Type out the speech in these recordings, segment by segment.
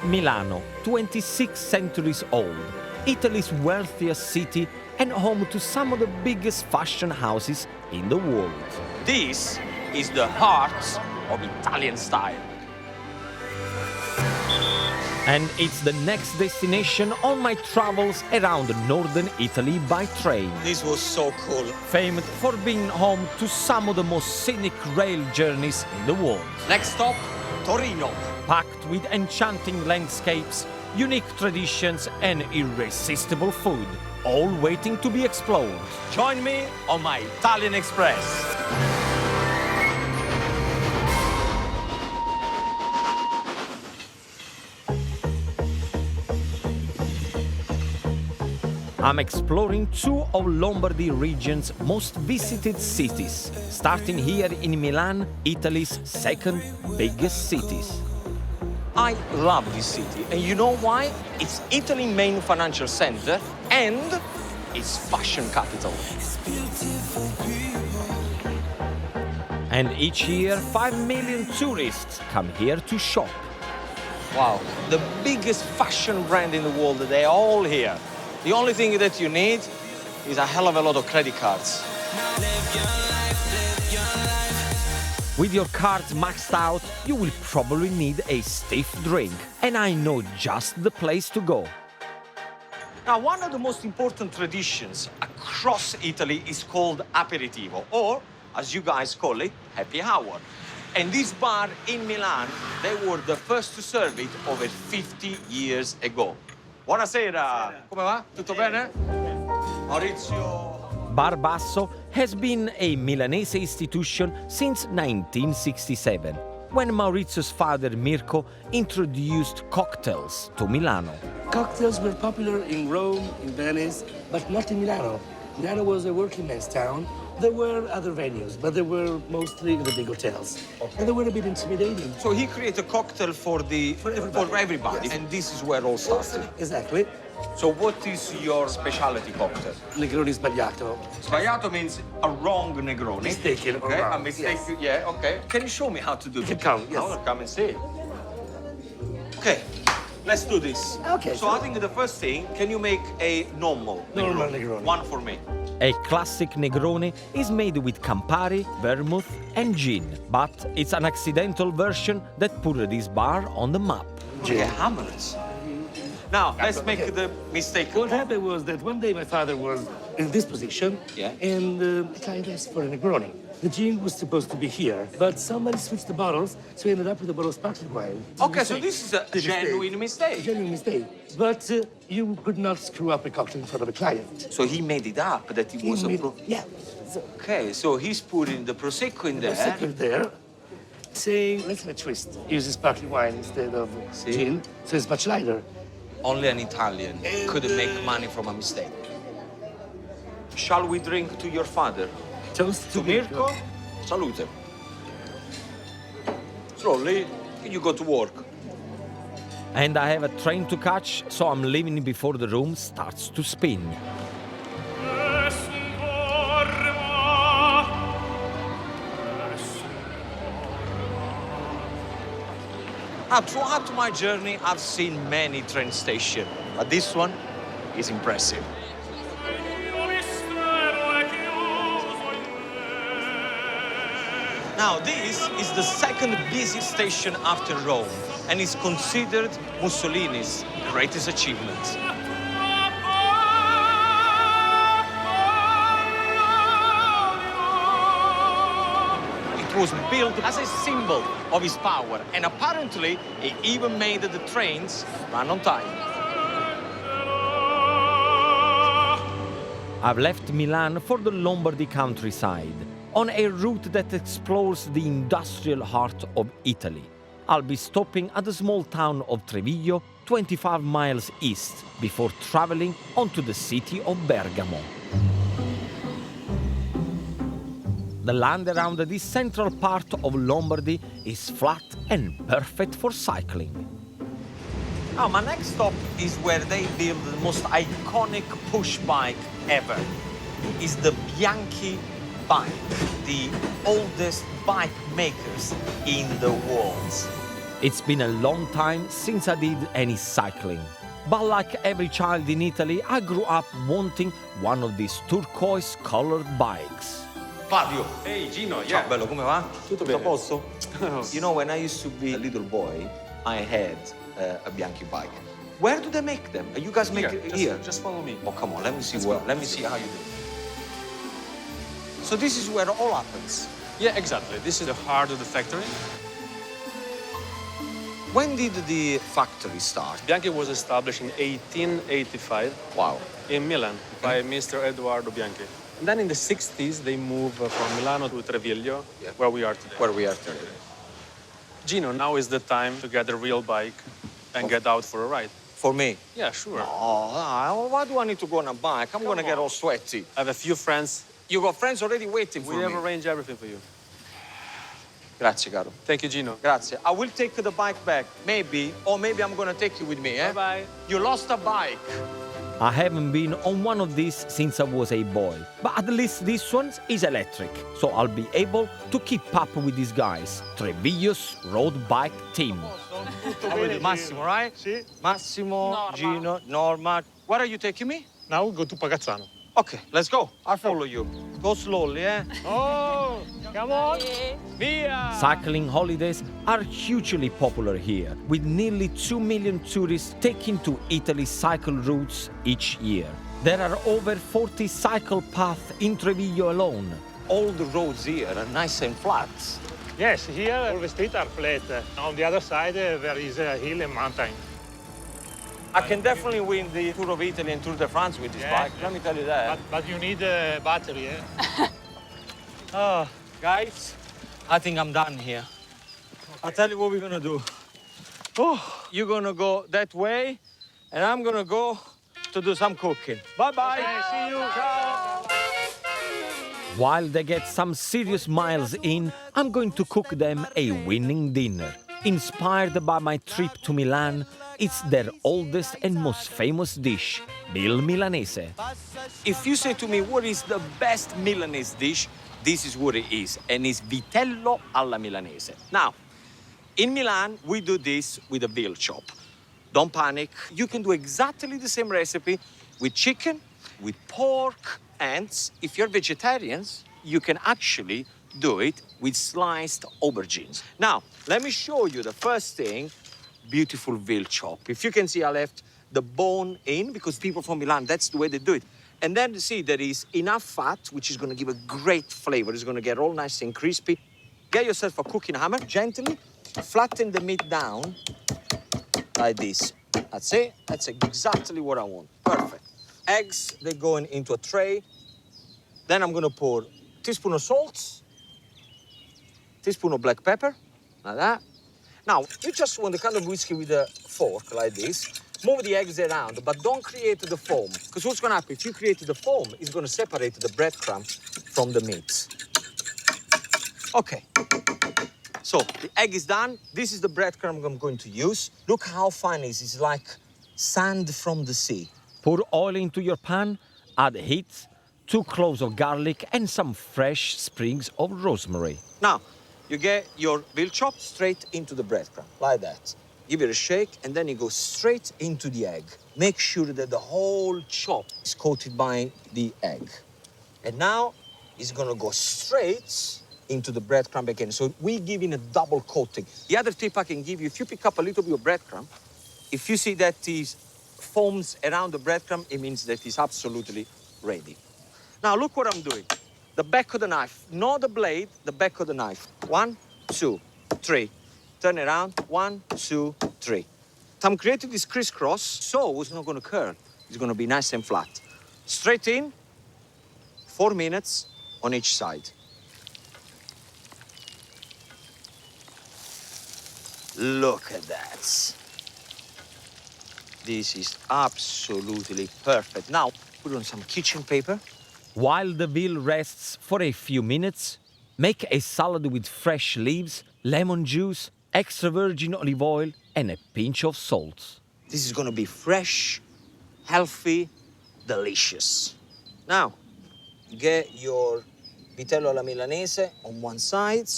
Milano, 26 centuries old, Italy's wealthiest city and home to some of the biggest fashion houses in the world. This is the heart of Italian style. And it's the next destination on my travels around northern Italy by train. This was so cool. Famed for being home to some of the most scenic rail journeys in the world. Next stop, Torino. Packed with enchanting landscapes, unique traditions and irresistible food, all waiting to be explored. Join me on my Italian Express. I'm exploring two of Lombardy region's most visited cities, starting here in Milan, Italy's second biggest cities. I love this city, and you know why? It's Italy's main financial center and its fashion capital. And each year, 5 million tourists come here to shop. Wow, the biggest fashion brand in the world, they're all here. The only thing that you need is a hell of a lot of credit cards. With your cards maxed out, you will probably need a stiff drink. And I know just the place to go. Now, one of the most important traditions across Italy is called aperitivo, or, as you guys call it, happy hour. And this bar in Milan, they were the first to serve it over 50 years ago. Buonasera. Come va? Tutto bene? Maurizio. Bar Basso has been a Milanese institution since 1967, when Maurizio's father Mirko introduced cocktails to Milano. Cocktails were popular in Rome, in Venice, but not in Milano. Milano was a working man's town. There were other venues, but they were mostly in the big hotels. And they were a bit intimidating. So he created a cocktail for everybody. Yes. And this is where it all started. Exactly. So what is your specialty cocktail? Negroni sbagliato. Sbagliato means a wrong Negroni. Mistaken or Okay, wrong, a mistake. yes. Yeah, okay. Can you show me how to do You this? can come, yes. I want to come and see. Okay, let's do this. Okay, So sure. I think the first thing, can you make a normal Negroni. One for me. A classic Negroni is made with Campari, vermouth and gin, but it's an accidental version that put this bar on the map. Okay, harmless. Now, let's make the mistake. What happened was that one day my father was in this position, Yeah. and the client asked for a Negroni. The gin was supposed to be here, but somebody switched the bottles, so we ended up with a bottle of sparkling wine. Okay, so this is a genuine mistake. Genuine mistake. But you could not screw up a cocktail in front of a client. So he made it up that it was a Yeah. So, Okay, so he's putting the Prosecco in there. second there, saying, let's have a twist. Use the sparkling wine instead of See? gin, so it's much lighter. Only an Italian could make money from a mistake. Shall we drink to your father? Toast To Mirko? Salute. Slowly, you go to work. And I have a train to catch, so I'm leaving before the room starts to spin. Now, throughout my journey, I've seen many train stations, but this one is impressive. Now, this is the second busiest station after Rome, and is considered Mussolini's greatest achievement. It was built as a symbol of his power, and apparently, it even made the trains run on time. I've left Milan for the Lombardy countryside, on a route that explores the industrial heart of Italy. I'll be stopping at the small town of Treviglio, 25 miles east, before traveling onto the city of Bergamo. The land around this central part of Lombardy is flat and perfect for cycling. Now, my next stop is where they build the most iconic push bike ever. It's the Bianchi bike, the oldest bike makers in the world. It's been a long time since I did any cycling. But like every child in Italy, I grew up wanting one of these turquoise-colored bikes. Fabio. Ehi Gino, Ciao bello, come va? Tutto a bene. posto? You know, when I used to be a little boy, I had a Bianchi bike. Where do they make them? You guys make it here? Just follow me. Oh, come on, let me see Let's where. go. Let me see how you do. So this is where it all happens. Yeah, exactly. This is the heart of the factory. When did the factory start? Bianchi was established in 1885 Wow. in Milan by Mr. Edoardo Bianchi. And then in the 60s, they moved from Milano to Treviglio, where we are today. Where we are today. Gino, now is the time to get a real bike and get out for a ride. For me? Yeah, sure. Oh, why do I need to go on a bike? I'm gonna get all sweaty. I have a few friends. You got friends already waiting for We have me. arranged everything for you. Grazie, caro. Thank you, Gino. Grazie. I will take the bike back, maybe, or maybe I'm gonna take you with me, eh? Bye-bye. You lost a bike. I haven't been on one of these since I was a boy, but at least this one is electric, so I'll be able to keep up with these guys, Treviglio's road bike team. I'm with Massimo, right? Sì. Massimo, Gino, Norma. Where are you taking me? Now we go to Pagazzano. Okay, let's go. I'll follow you. Go slowly, eh? Oh, come on. Via! Cycling holidays are hugely popular here, with nearly 2 million tourists taking to Italy's cycle routes each year. There are over 40 cycle paths in Treviglio alone. All the roads here are nice and flat. Yes, here all the streets are flat. On the other side, there is a hill and mountain. I can definitely win the Tour of Italy and Tour de France with this Yeah. bike. Let me tell you that. But you need a battery, eh? Oh, guys, I think I'm done here. I'll tell you what we're gonna do. Oh, you're gonna go that way, and I'm gonna go to do some cooking. Bye-bye. Okay, see you. Ciao. While they get some serious miles in, I'm going to cook them a winning dinner. Inspired by my trip to Milan, it's their oldest and most famous dish, il Milanese. If you say to me, what is the best Milanese dish? This is what it is, and it's Vitello alla Milanese. Now, in Milan, we do this with a veal chop. Don't panic. You can do exactly the same recipe with chicken, with pork, and if you're vegetarians, you can actually do it with sliced aubergines. Now, let me show you the first thing, beautiful veal chop. If you can see, I left the bone in because people from Milan, that's the way they do it. And then see there is enough fat, which is gonna give a great flavor. It's gonna get all nice and crispy. Get yourself a cooking hammer, gently flatten the meat down like this. That's it, that's exactly what I want. Perfect. Eggs, they're going into a tray. Then I'm gonna pour a teaspoon of salt, teaspoon of black pepper, like that. Now, you just want the kind of whiskey with a fork, like this. Move the eggs around, but don't create the foam. Because what's gonna happen, if you create the foam, it's gonna separate the breadcrumb from the meat. Okay. So, the egg is done. This is the breadcrumb I'm going to use. Look how fine it is. It's like sand from the sea. Pour oil into your pan, add heat, 2 cloves of garlic and some fresh sprigs of rosemary. Now, you get your veal chop straight into the breadcrumb, like that. Give it a shake, and then you go straight into the egg. Make sure that the whole chop is coated by the egg. And now, it's gonna go straight into the breadcrumb again. So we're giving a double coating. The other tip I can give you, if you pick up a little bit of breadcrumb, if you see that it foams around the breadcrumb, it means that it's absolutely ready. Now, look what I'm doing. The back of the knife, not the blade, the back of the knife. 1, 2, 3. Turn it around. 1, 2, 3. I'm creating this crisscross, so it's not gonna curl. It's gonna be nice and flat. Straight in, 4 minutes on each side. Look at that. This is absolutely perfect. Now, put on some kitchen paper. While the veal rests for a few minutes, make a salad with fresh leaves, lemon juice, extra virgin olive oil, and a pinch of salt. This is gonna be fresh, healthy, delicious. Now, get your vitello alla Milanese on one side.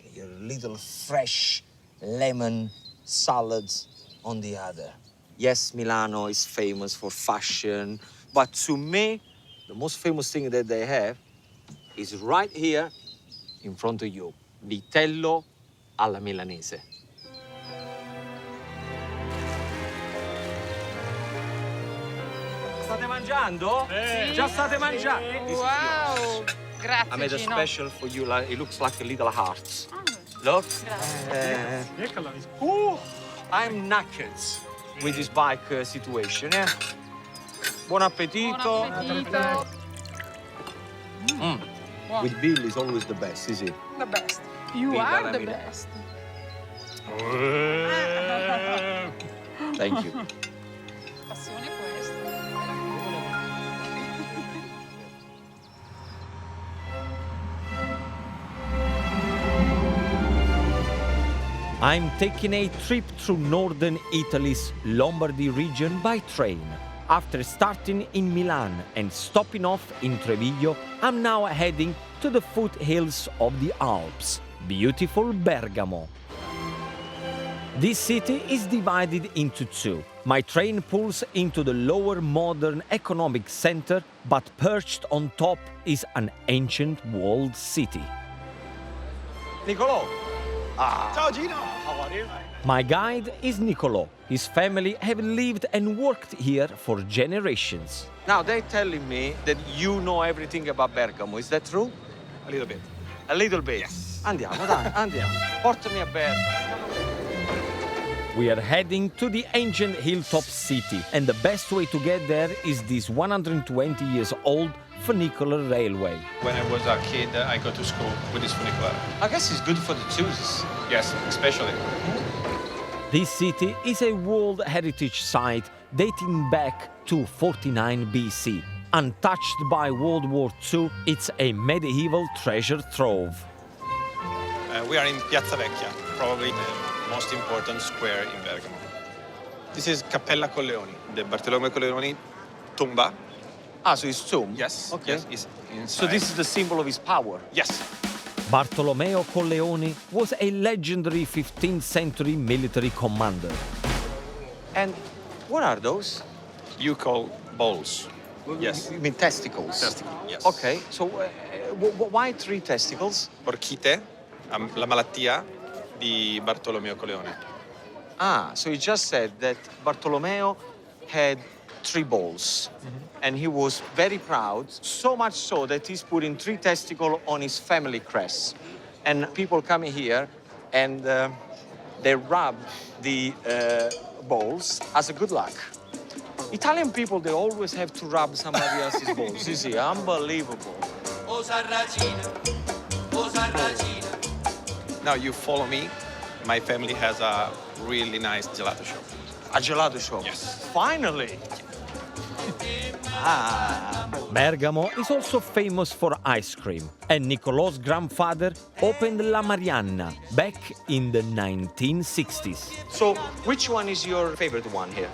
Get your little fresh lemon salads on the other. Yes, Milano is famous for fashion, but to me, the most famous thing that they have is right here in front of you. Vitello alla Milanese. State mangiando? Già state mangiando? Wow, grazie I made a Gino. special for you. It looks like a little hearts. Look. I'm knackered with this bike situation. Buon appetito. Buon appetito. With Bill is always the best, is it? The best. You Viva are la the Milano. best. Thank you. Passione questa. I'm taking a trip through northern Italy's Lombardy region by train. After starting in Milan and stopping off in Treviglio, I'm now heading to the foothills of the Alps, beautiful Bergamo. This city is divided into two. My train pulls into the lower modern economic center, but perched on top is an ancient walled city. Nicolò. Ciao Gino! How are you? My guide is Niccolò. His family have lived and worked here for generations. Now, they're telling me that you know everything about Bergamo. Is that true? A little bit. A little bit? Yes. Andiamo, dai, andiamo. Portami a Bergamo. We are heading to the ancient hilltop city, and the best way to get there is this 120 years old funicular railway. When I was a kid, I go to school with this funicular. I guess it's good for the tourists. Yes, especially. This city is a World Heritage Site dating back to 49 BC. Untouched by World War II, it's a medieval treasure trove. We are in Piazza Vecchia, probably the most important square in Bergamo. This is Cappella Colleoni, the Bartolomeo Colleoni tomba. Ah, so it's tomb? Yes, Okay. yes, it's inside. So this is the symbol of his power? Yes. Bartolomeo Colleoni was a legendary 15th century military commander. And what are those? You call bowls. Yes. You mean testicles? Testicle, yes. Okay, so why 3 testicles? Orchite, la malattia di Bartolomeo Colleoni. Ah, so you just said that Bartolomeo had 3 balls. And he was very proud, so much so that he's putting 3 testicles on his family crest. And people come here and they rub the balls as a good luck. Italian people, they always have to rub somebody else's balls. You see, unbelievable. Now you follow me. My family has a really nice gelato shop. A gelato shop? Yes. Finally. Bergamo is also famous for ice cream, and Niccolò's grandfather opened La Marianna back in the 1960s. So, which one is your favorite one here?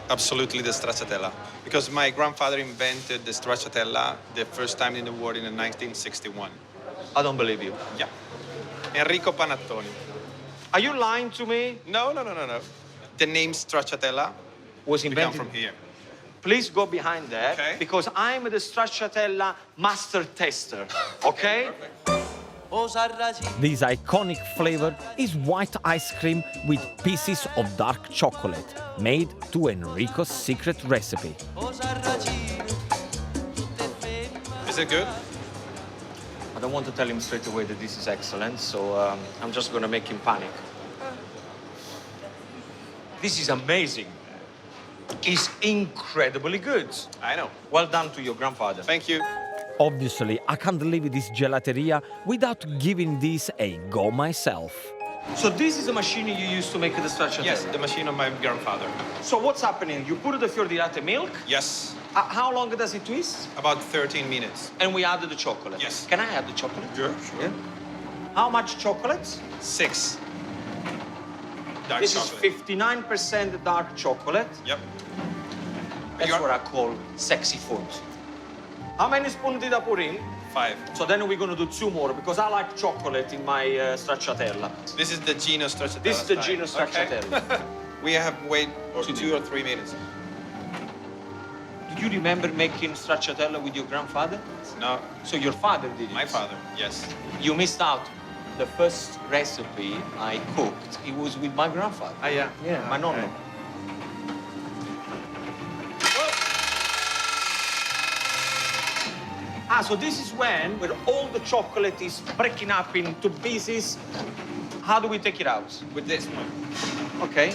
Absolutely the stracciatella. Because my grandfather invented the stracciatella the first time in the world in 1961. I don't believe you. Yeah. Enrico Panattoni. Are you lying to me? No. The name stracciatella Was began invented. from here. Please go behind that, Okay. because I'm the stracciatella master tester, okay? This iconic flavor is white ice cream with pieces of dark chocolate, made to Enrico's secret recipe. Is it good? I don't want to tell him straight away that this is excellent, so I'm just gonna make him panic. This is amazing. It's incredibly good. I know. Well done to your grandfather. Thank you. Obviously, I can't leave this gelateria without giving this a go myself. So this is the machine you use to make the stracciatella? Yes, the machine of my grandfather. So what's happening? You put the fior di latte milk. Yes, How long does it twist? about 13 minutes. And we added the chocolate. Yes. Can I add the chocolate? Sure, sure. Yeah. How much chocolate? 6. Dark This chocolate. is 59% dark chocolate. Yep. That's You're- what I call sexy food. How many spoons did I put in? 5. So then we're gonna do 2 more because I like chocolate in my stracciatella. This is the Gino stracciatella. This is the style. Gino stracciatella. Okay. We have wait for 2 or 3 minutes. Do you remember making stracciatella with your grandfather? No, So your father did it? my father, yes. You missed out. The first recipe I cooked, it was with my grandfather. Ah, yeah? Yeah, my nonno. So this is when all the chocolate is breaking up into pieces. How do we take it out? With this one. Okay.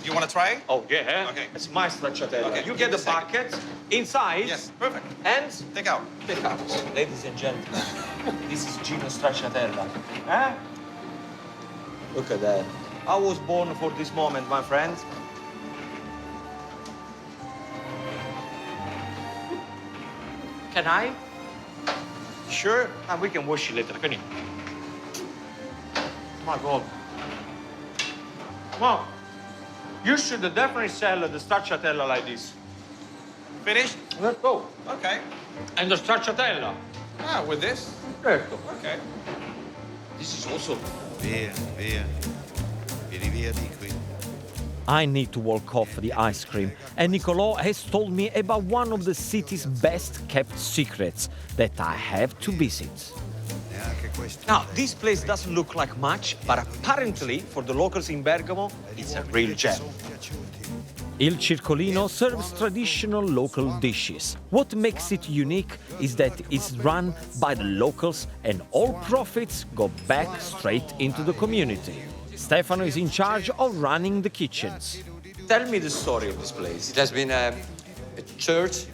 You want to try? Oh, yeah. Okay. It's my stracciatella. Okay, You give get me the a second. bucket inside. Yes, perfect. And Take out. take out. Ladies and gentlemen, this is Gino stracciatella. Huh? Look at that. I was born for this moment, my friends. Can I? Sure. And we can wash it later, can you? My God. Well, you should definitely sell the stracciatella like this. Finished? Let's go. Okay. And the stracciatella. Ah, with this? Certo. Okay. This is awesome. Via, via, vieni via di qui. I need to walk off the ice cream, and Nicolò has told me about one of the city's best kept secrets that I have to visit. Neanche questo. Now, this place doesn't look like much, but apparently, for the locals in Bergamo, it's a real gem. Il Circolino serves traditional local dishes. What makes it unique is that it's run by the locals and all profits go back straight into the community. Stefano is in charge of running the kitchens. Tell me the story of this place. It has been a church,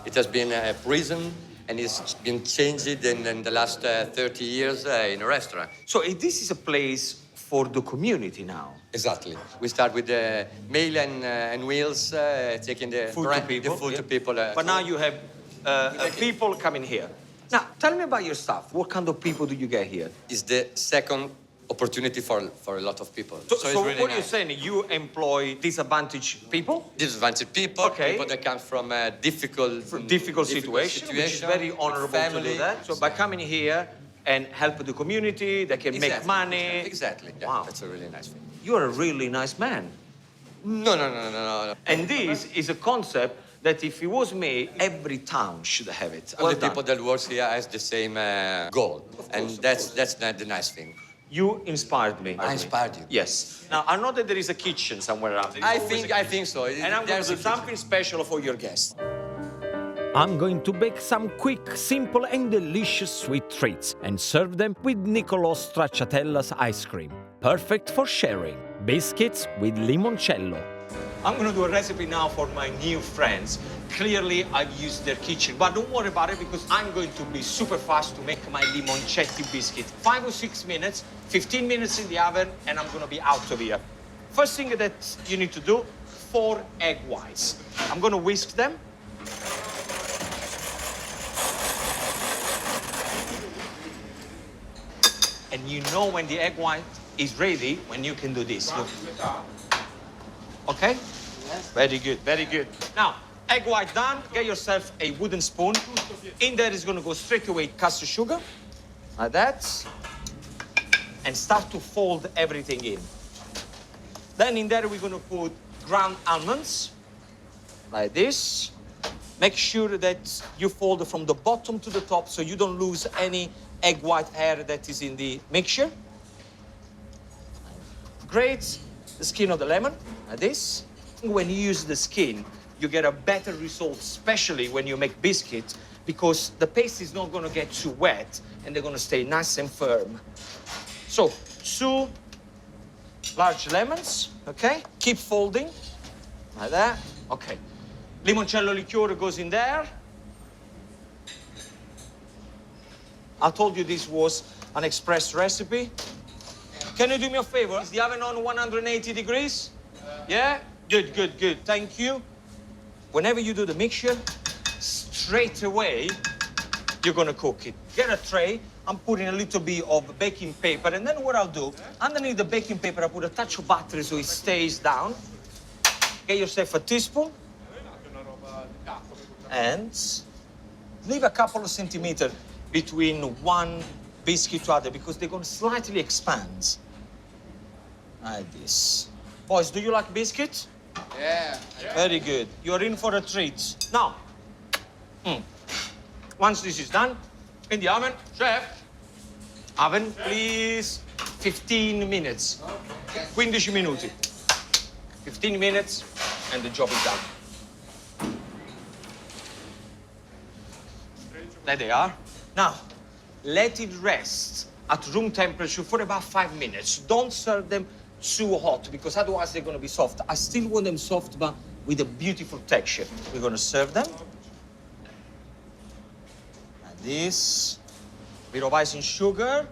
it has been a prison, and it's been changed in the last 30 years in a restaurant. So this is a place for the community now. Exactly. We start with the meal and wheels, taking the Food brand- to people. the food yeah. to people. But now you have people coming here. Now, tell me about your staff. What kind of people do you get here? It's the second opportunity for a lot of people. So, it's really what nice. you're saying, you employ disadvantaged people? Disadvantaged people, Okay. people that come from a difficult Situation, which is very honorable family. to do that. So by coming here and help the community, they can make money. Exactly. Yeah, Wow. that's a really nice thing. You're a really nice man. No. And this is a concept that if it was me, every town should have it. All Well the done. people that work here has the same goal, and that's not the nice thing. You inspired me. I inspired you. Yes. Now, I know that there is a kitchen somewhere around. There is I always think so. And I'm going There's to a do kitchen. something special for your guests. I'm going to bake some quick, simple and delicious sweet treats and serve them with Nicolò Stracciatella's ice cream. Perfect for sharing. Biscuits with limoncello. I'm going to do a recipe now for my new friends. Clearly, I've used their kitchen, but don't worry about it because I'm going to be super fast to make my limoncetti biscuit. 5 or 6 minutes, 15 minutes in the oven, and I'm going to be out of here. First thing that you need to do, 4 egg whites. I'm going to whisk them. And you know when the egg white is ready, when you can do this. Look. Okay? Very good, very good. Now, egg white done, get yourself a wooden spoon. In there is gonna go straight away caster sugar, like that. And start to fold everything in. Then in there we're gonna put ground almonds, like this. Make sure that you fold from the bottom to the top so you don't lose any egg white hair that is in the mixture. Grate the skin of the lemon, like this. When you use the skin, you get a better result, especially when you make biscuit, because the paste is not gonna get too wet and they're gonna stay nice and firm. So, 2 large lemons, okay? Keep folding, like that, okay. Limoncello liqueur goes in there. I told you this was an express recipe. Can you do me a favor? Is the oven on 180 degrees? Yeah? Good, good, good. Thank you. Whenever you do the mixture, straight away, you're gonna cook it. Get a tray. I'm putting a little bit of baking paper, and then what I'll do, underneath the baking paper, I put a touch of butter so it stays down. Get yourself a teaspoon. And leave a couple of centimeters between one biscuit to other because they're going to slightly expand. Like this. Boys, do you like biscuits? Yeah. Very good. You're in for a treat. Now, once this is done, in the oven, chef. Oven, please. 15 minutes. 15 minuti. 15 minutes, and the job is done. There they are. Now, let it rest at room temperature for about 5 minutes. Don't serve them too hot, because otherwise they're going to be soft. I still want them soft, but with a beautiful texture. We're going to serve them. Like this. Bit of icing sugar.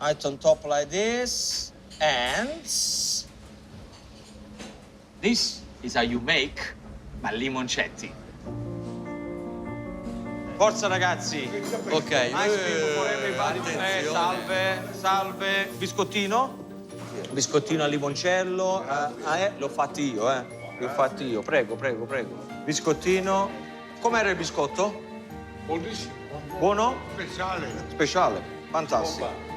Right on top like this. And this is how you make my limoncetti. Forza ragazzi. Ok. Ice cream for everybody. Salve, salve. Biscottino? Biscottino al limoncello. L'ho fatti io, L'ho fatti io. Prego, prego, prego. Biscottino. Com'era il biscotto? Buonissimo. Buono? Speciale. Speciale. Fantastico.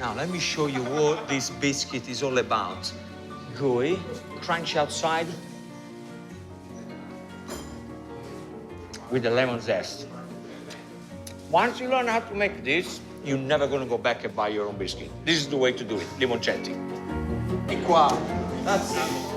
Now, let me show you what this biscuit is all about. Gooey, crunchy outside, with the lemon zest. Once you learn how to make this, you're never gonna go back and buy your own biscuit. This is the way to do it, limoncetti. E qua. That's it.